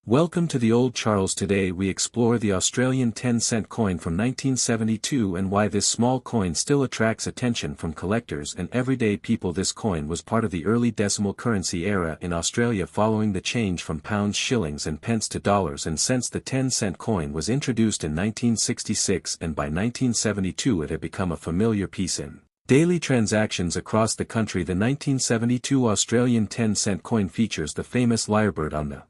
Welcome to the Old Charles. Today we explore the Australian 10-cent coin from 1972 and why this small coin still attracts attention from collectors and everyday people. This coin was part of the early decimal currency era in Australia following the change from pounds, shillings and pence to dollars and cents. The 10-cent coin was introduced in 1966 and by 1972 it had become a familiar piece in daily transactions across the country. The 1972 Australian 10-cent coin features the famous lyrebird on the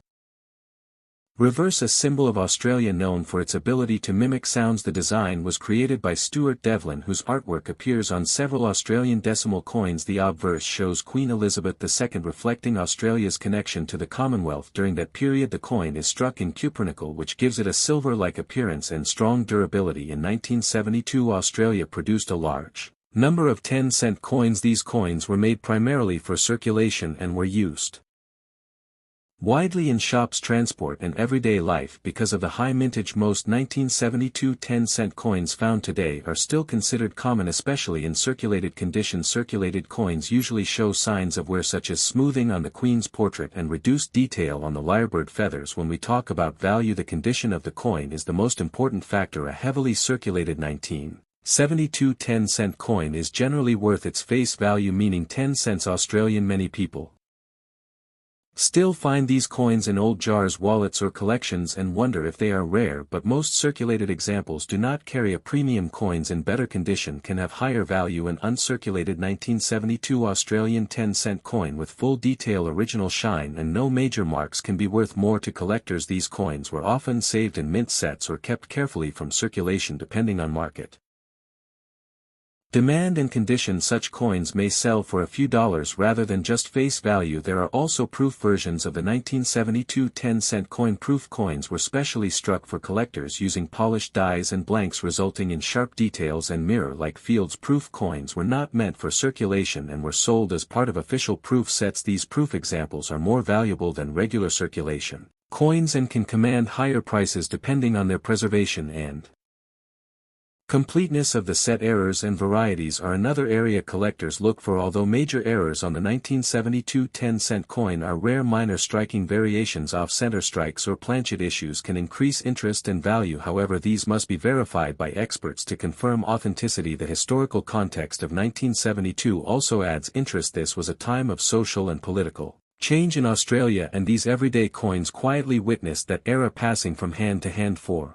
reverse, a symbol of Australia known for its ability to mimic sounds. The design was created by Stuart Devlin, whose artwork appears on several Australian decimal coins. The obverse shows Queen Elizabeth II, reflecting Australia's connection to the Commonwealth during that period. The coin is struck in cupronickel, which gives it a silver-like appearance and strong durability. In 1972 Australia produced a large number of 10-cent coins. These coins were made primarily for circulation and were used widely in shops, transport and everyday life because of the high mintage. Most 1972 10-cent coins found today are still considered common, especially in circulated condition. Circulated coins usually show signs of wear, such as smoothing on the Queen's portrait and reduced detail on the lyrebird feathers. When we talk about value, the condition of the coin is the most important factor. A heavily circulated 1972 10-cent coin is generally worth its face value, meaning 10 cents Australian. Many people still find these coins in old jars, wallets or collections and wonder if they are rare, but most circulated examples do not carry a premium. Coins in better condition can have higher value. An uncirculated 1972 Australian 10-cent coin with full detail, original shine and no major marks can be worth more to collectors. These coins were often saved in mint sets or kept carefully from circulation depending on market demand and condition. Such coins may sell for a few dollars rather than just face value. There are also proof versions of the 1972 10-cent coin. Proof coins were specially struck for collectors using polished dies and blanks, resulting in sharp details and mirror-like fields. Proof coins were not meant for circulation and were sold as part of official proof sets. These proof examples are more valuable than regular circulation coins and can command higher prices depending on their preservation and completeness of the set. Errors and varieties are another area collectors look for. Although major errors on the 1972 10-cent coin are rare, minor striking variations, off-center strikes or planchet issues can increase interest and value. However, these must be verified by experts to confirm authenticity. The historical context of 1972 also adds interest. This was a time of social and political change in Australia, and these everyday coins quietly witnessed that era passing from hand to hand. For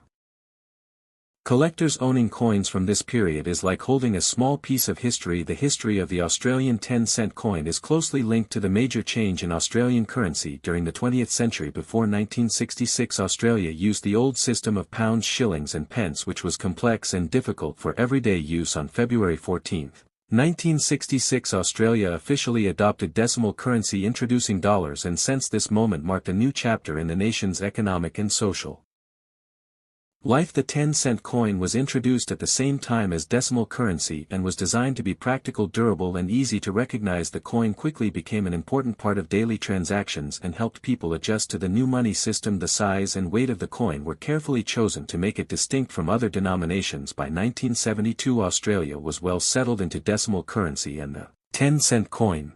collectors, owning coins from this period is like holding a small piece of history. The history of the Australian 10-cent coin is closely linked to the major change in Australian currency during the 20th century. Before 1966 Australia used the old system of pounds, shillings and pence, which was complex and difficult for everyday use. On February 14, 1966 Australia officially adopted decimal currency, introducing dollars and cents. This moment marked a new chapter in the nation's economic and social life. The 10-cent coin was introduced at the same time as decimal currency and was designed to be practical, durable and easy to recognize. The coin quickly became an important part of daily transactions and helped people adjust to the new money system. The size and weight of the coin were carefully chosen to make it distinct from other denominations. By 1972 Australia was well settled into decimal currency and the 10-cent coin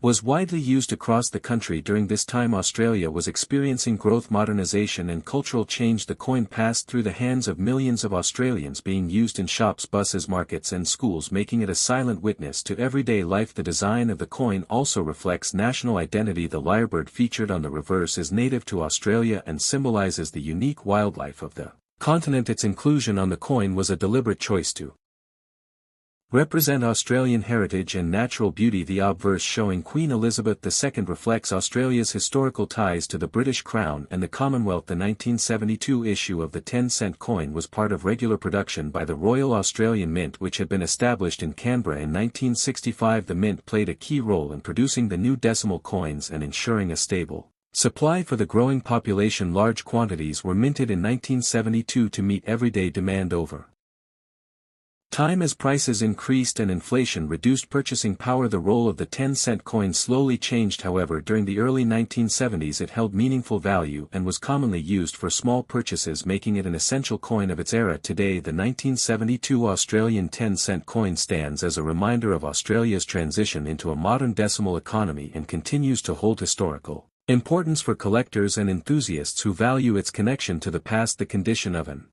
was widely used across the country. During this time Australia was experiencing growth, modernization and cultural change. The coin passed through the hands of millions of Australians, being used in shops, buses, markets and schools, making it a silent witness to everyday life. The design of the coin also reflects national identity. The lyrebird featured on the reverse is native to Australia and symbolizes the unique wildlife of the continent. Its inclusion on the coin was a deliberate choice to represent Australian heritage and natural beauty. The obverse showing Queen Elizabeth II reflects Australia's historical ties to the British Crown and the Commonwealth. The 1972 issue of the 10-cent coin was part of regular production by the Royal Australian Mint, which had been established in Canberra in 1965. The Mint played a key role in producing the new decimal coins and ensuring a stable supply for the growing population. Large quantities were minted in 1972 to meet everyday demand. Over time, as prices increased and inflation reduced purchasing power, the role of the 10-cent coin slowly changed. However, during the early 1970s it held meaningful value and was commonly used for small purchases, making it an essential coin of its era. Today, the 1972 Australian 10-cent coin stands as a reminder of Australia's transition into a modern decimal economy and continues to hold historical Importance for collectors and enthusiasts who value its connection to the past. The condition of an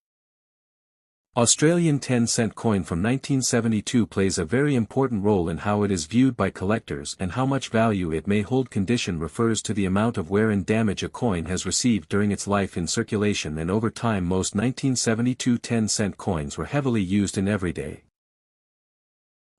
Australian 10-cent coin from 1972 plays a very important role in how it is viewed by collectors and how much value it may hold. Condition refers to the amount of wear and damage a coin has received during its life in circulation and over time. Most 1972 10-cent coins were heavily used in everyday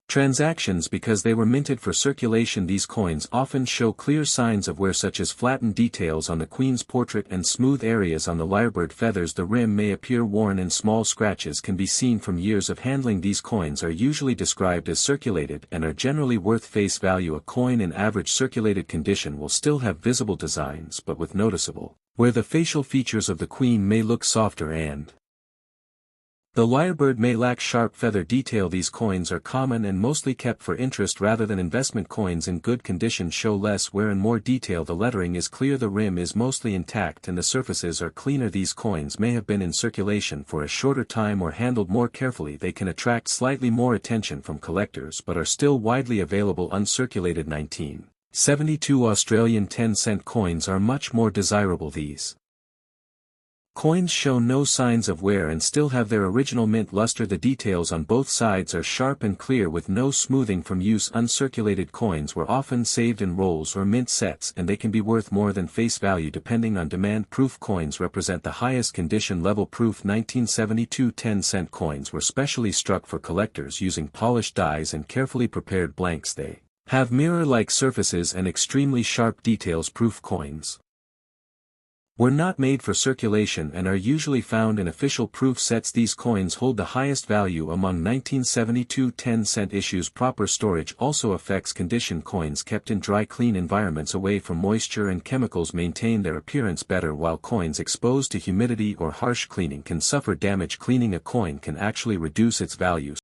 transactions because they were minted for circulation. These coins often show clear signs of wear, such as flattened details on the Queen's portrait and smooth areas on the lyrebird feathers. The rim may appear worn and small scratches can be seen from years of handling. These coins are usually described as circulated and are generally worth face value. A coin in average circulated condition will still have visible designs but with noticeable, where the facial features of the Queen may look softer and the lyrebird may lack sharp feather detail. These coins are common and mostly kept for interest rather than investment. Coins in good condition show less wear and more detail. The lettering is clear, the rim is mostly intact and the surfaces are cleaner. These coins may have been in circulation for a shorter time or handled more carefully. They can attract slightly more attention from collectors but are still widely available uncirculated. 1972 Australian 10-cent coins are much more desirable. These coins show no signs of wear and still have their original mint luster. The details on both sides are sharp and clear with no smoothing from use. Uncirculated coins were often saved in rolls or mint sets and they can be worth more than face value depending on demand. Proof coins represent the highest condition level. Proof 1972 10-cent coins were specially struck for collectors using polished dies and carefully prepared blanks. They have mirror-like surfaces and extremely sharp details. Proof coins were not made for circulation and are usually found in official proof sets. These coins hold the highest value among 1972 10-cent issues. Proper storage also affects condition. Coins kept in dry, clean environments away from moisture and chemicals maintain their appearance better, while coins exposed to humidity or harsh cleaning can suffer damage. Cleaning a coin can actually reduce its value.